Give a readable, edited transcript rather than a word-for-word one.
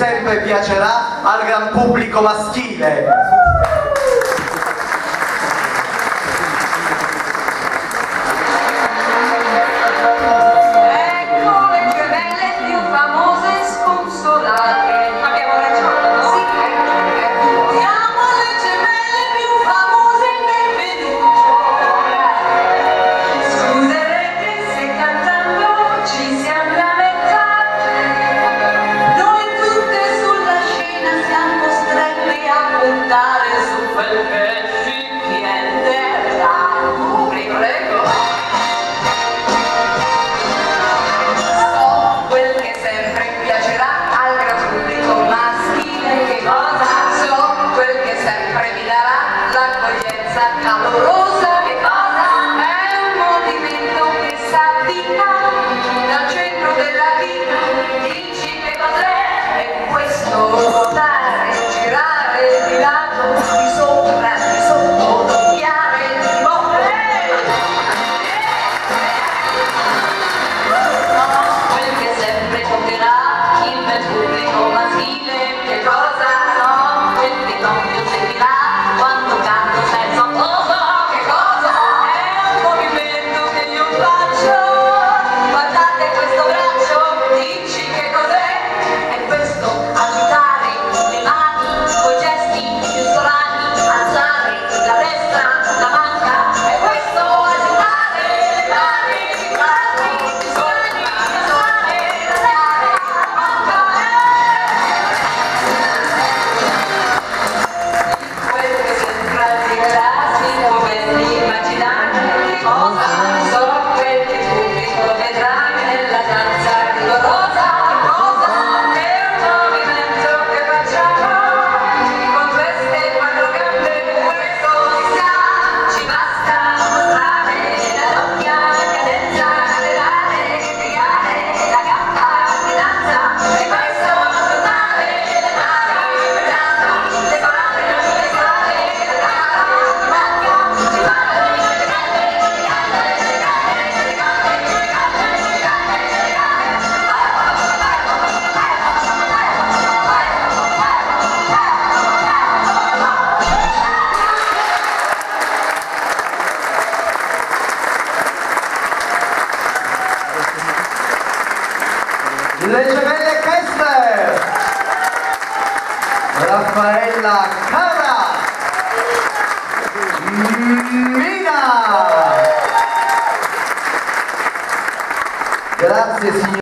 sempre piacerà al gran pubblico maschile. Calorosa, che cosa? È un movimento che s'avvita dal centro della vita. Dici che cos'è? È questo ruotare, girare di lato, di sopra, di sotto, doppiare, di muovere. No, quel che sempre porterà il bel pubblico maschile. Che cosa? No, quel che non più seguirà quando canto senza Le gemelle Kessler, Raffaella Cara, Mina. Grazie signor.